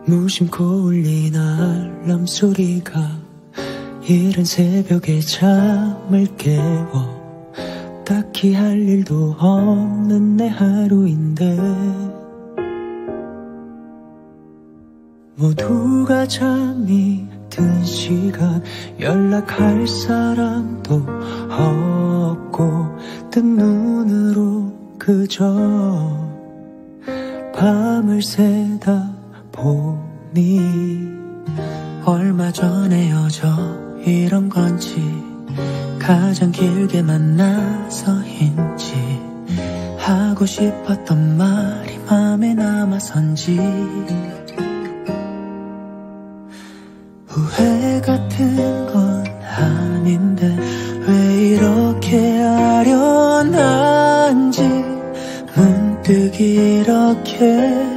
무심코 울린 알람 소리가 이른 새벽에 잠을 깨워 딱히 할 일도 없는 내 하루인데 모두가 잠이 든 시간 연락할 사람도 없고 뜬 눈으로 그저 밤을 새다 보니 얼마 전에 헤어져 이런 건지 가장 길게 만나서인지 하고 싶었던 말이 맘에 남아선지 후회 같은 건 아닌데 왜 이렇게 아련한지 문득 이렇게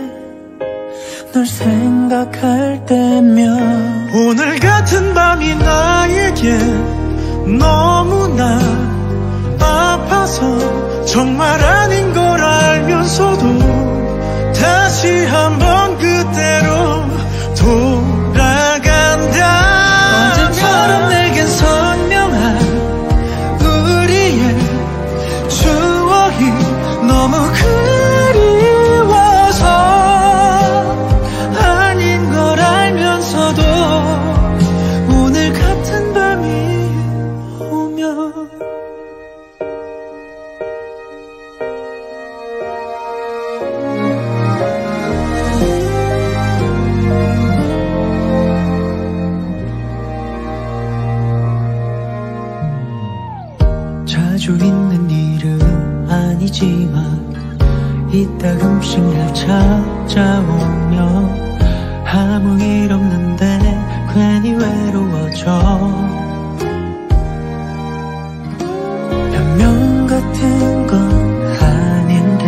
널 생각할 때면 오늘 같은 밤이 나에게 너무나 아파서 정말 아닌 걸 알면서도 다시 한번 그때로 돌아간다. 언제처럼 내겐 선명한 우리의 추억이 너무 그리워서 아닌 걸 알면서도 오늘 같은 밤이 오면 자주 있는 일은 아니지만 이따금씩 날 찾아오며 아무 일 없는데 괜히 외로워져 변명 같은 건 아닌데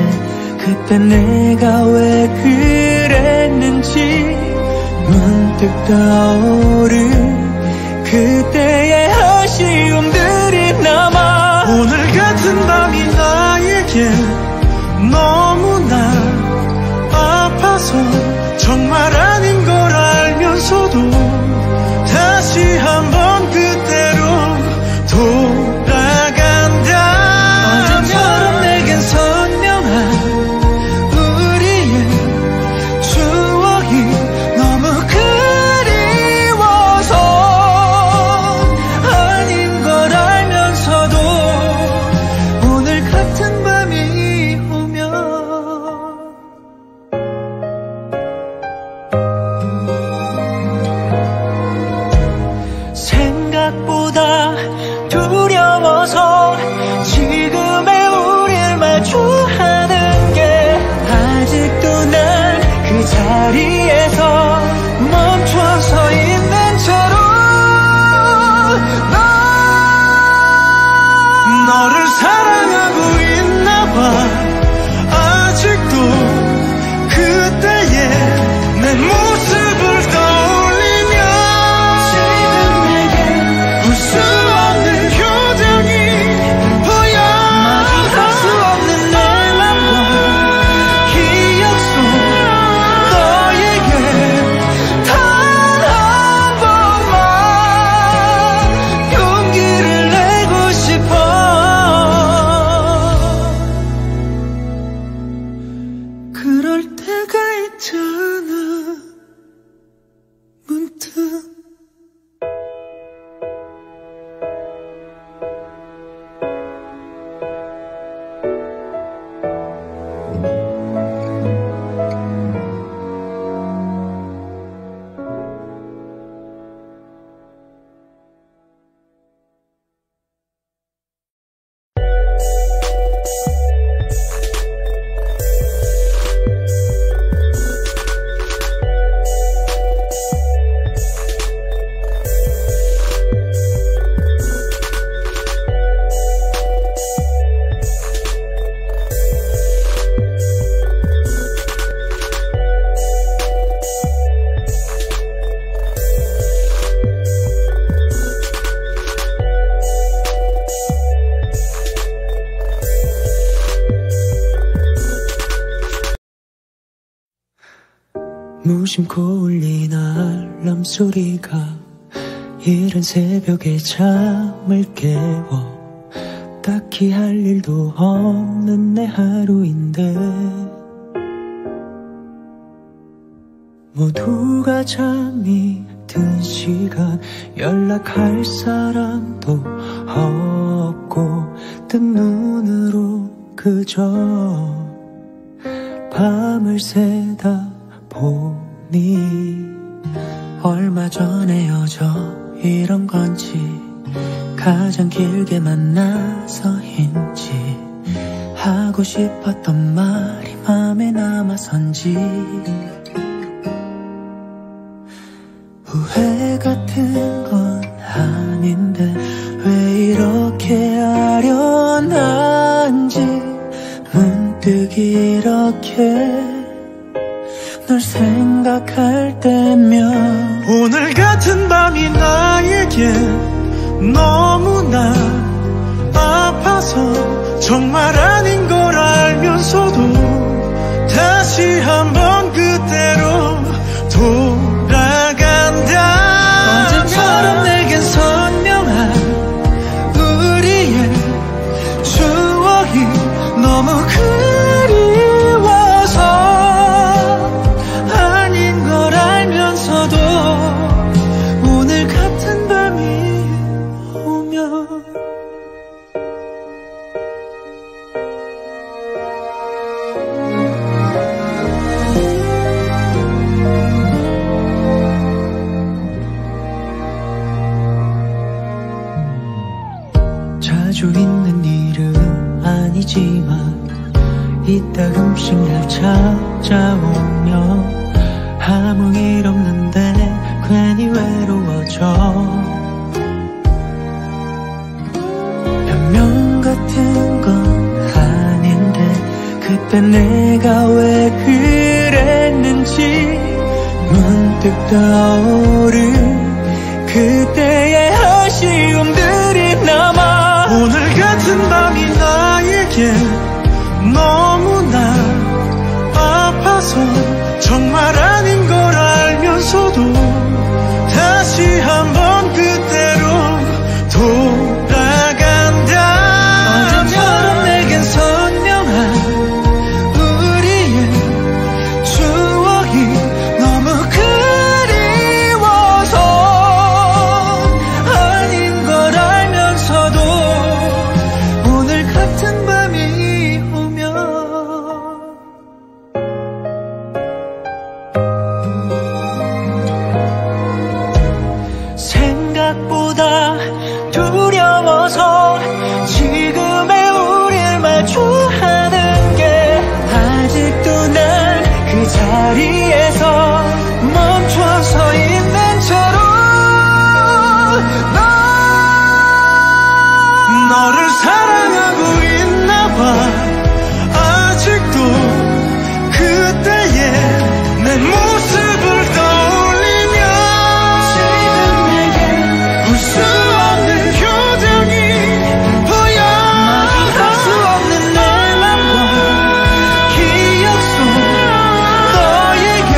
그때 내가 왜 그랬는지 문득 떠오른 그때의 아쉬움들이 남아 오늘 같은 밤이 나에게 너무나 아파서 정말 아닌 걸 알면서도 다시 한번 그때로 돌아간다. 언제처럼 내겐 선명한 우리의 추억이 너무 그리워서 아닌 걸 알면서도 오늘 같은 밤이 오면 생각보다 두려워서 지금의 우릴 마주하는 게 아직도 난 그 자리에서 멈춰서 있는 채로 너를 사랑하고 있나 봐. 아직도 그때의 내 모습을 떠올리며 지금 내게 볼 수 없는 표정이 보여. 마주할 수 없는 내 맘과 기억 속 너에게 단 한 번만 용기를 내고 싶어. 그럴 때가 있잖아 문득 무심코 울린 알람 소리가 이른 새벽에 잠을 깨워 딱히 할 일도 없는 내 하루인데 모두가 잠이 든 시간 연락할 사람도 없고 뜬 눈으로 그저 밤을 새다 보니 얼마 전에 헤어져 이런 건지 가장 길게 만나서인지 하고 싶었던 말이 맘에 남아선지 후회 같은 건 아닌데 왜 이렇게 아련한지 문득 이렇게 널 생각할 때면 오늘 같은 밤이 나에게 너무나 아파서 정말 아닌 걸 알면서도 다시 한번 그때로 돌아간다. 언제처럼 내겐 선명한 우리의 추억이 너무 그리워서 아닌 걸 알면서도 오늘 같은 밤이 오면 자주 있는 일은 아니지만 이따금씩 날 찾아오며 아무 일 없는데 괜히 외로워져 변명 같은 건 아닌데 그때 내가 왜 그랬는지 문득 떠오른 그때의 아쉬움들이 남아 오늘 같은 밤이 나에게 너무나 아파서 정말 아닌 걸 알면서도 다시 한번 그때로 돌아간다. 언제처럼 내겐 선명한 우리의 추억이 너무 그리워서 아닌 걸 알면서도 오늘 같은 밤이 오면 생각보다 두려워서 지금의 우릴 마주하는 게 아직도 난 그 자리에서 멈춰서 있는 채로 너를 사랑하고 있나 봐. 아직도 그때의 내 모습을 떠올리면 지금 내게 울 수 없는 표정이 보여. 할 수 없는 내 맘과 기억 속 너에게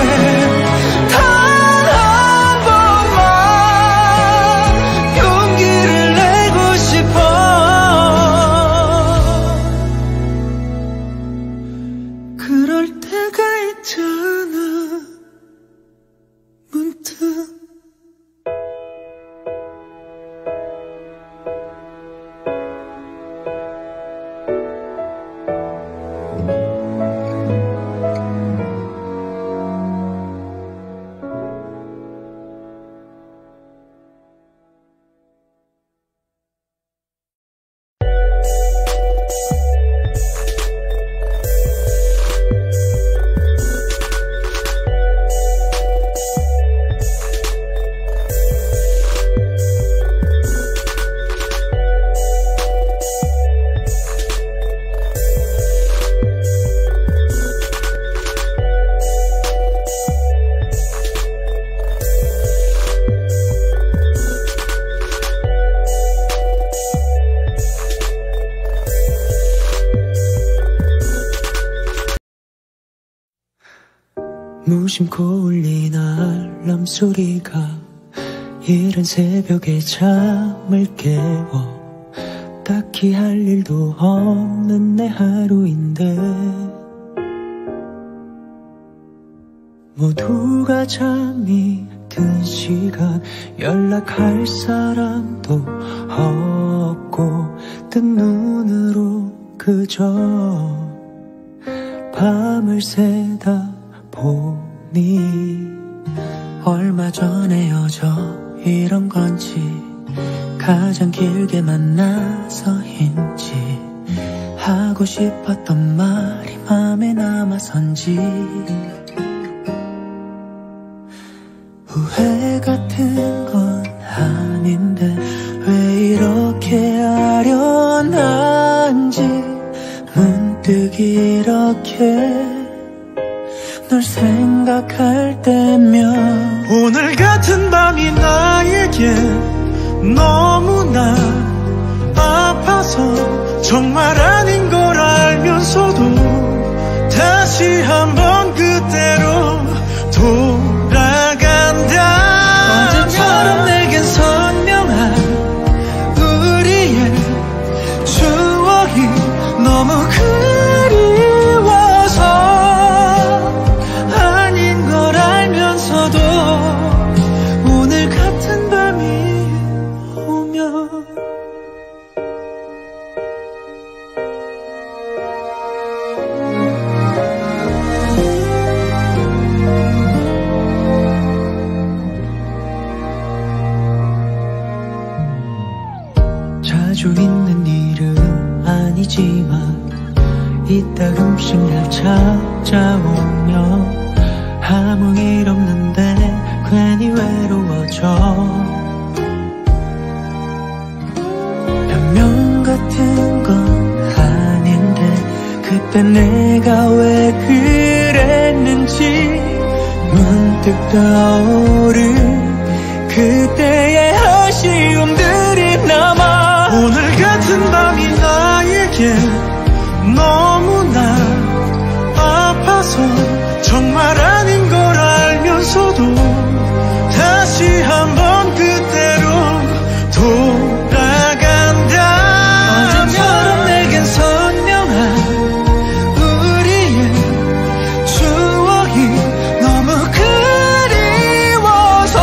무심코 울린 알람 소리가 이른 새벽에 잠을 깨워 딱히 할 일도 없는 내 하루인데 모두가 잠이 든 시간 연락할 사람도 없고 뜬 눈으로 그저 밤을 새다 보니 얼마 전에 헤어져 이런 건지 가장 길게 만나서인지 하고 싶었던 말이 맘에 남아선지 후회 같은 건 아닌데 왜 이렇게 아련한지 문득 이렇게 널 생각할 때면 오늘 같은 밤이 나에게 너무나 아파서 정말 아닌 걸 알면서도 다시 한번 그때로 돌아간다 언제처럼 내겐 선명한 우리의 추억이 너무 그리워서 아닌 걸 알면서도 오늘 같은 밤이 오면 자주 있는 일은 아니지만 이따금씩 날 찾아오며 아무 일 없는데 괜히 외로워져 변명 같은 건 아닌데 그때 내가 왜 그랬는지 문득 떠오른 그때의 아쉬움들이 남아 오늘 같은 밤이 나에게 너무나 아파서 정말 아닌 걸 알면서도 다시 한번 그때로 돌아간다 언제처럼 내겐 선명한 우리의 추억이 너무 그리워서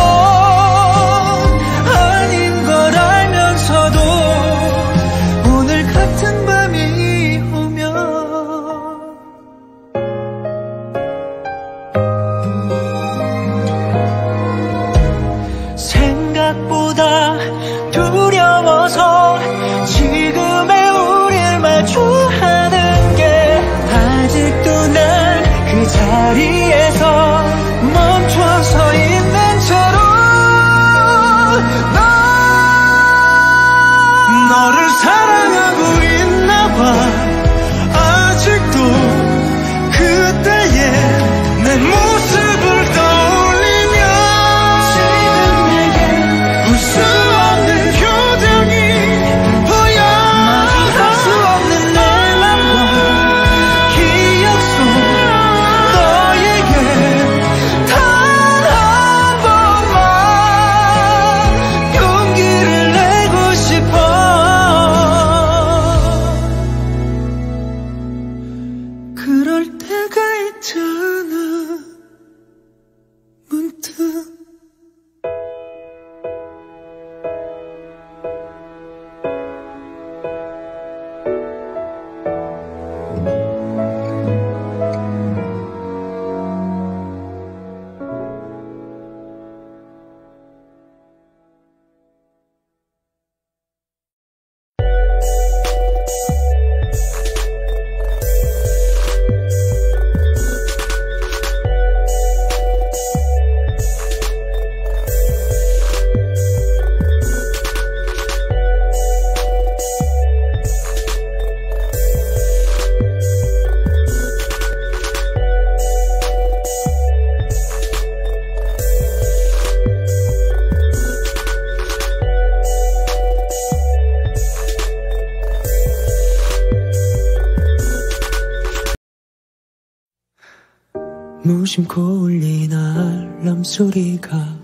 무심코 울린 알람 소리가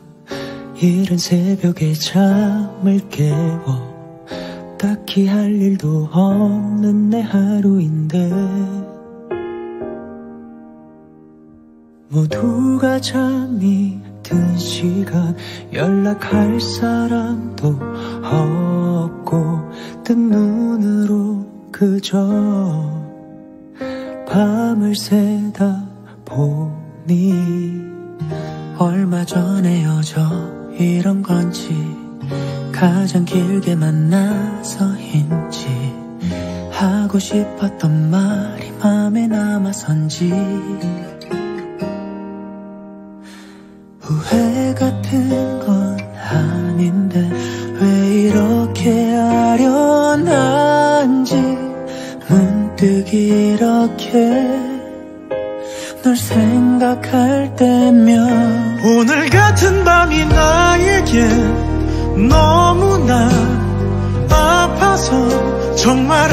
이른 새벽에 잠을 깨워 딱히 할 일도 없는 내 하루인데 모두가 잠이 든 시간 연락할 사람도 없고 뜬 눈으로 그저 밤을 새다 보니 얼마 전에 헤어져 이런 건지 가장 길게 만나서인지 하고 싶었던 말이 맘에 남아선지 후회 같은 건 아닌데 왜 이렇게 아련한지 문득 이렇게 널 생각할 때면 오늘 같은 밤이 나에게 너무나 아파서 정말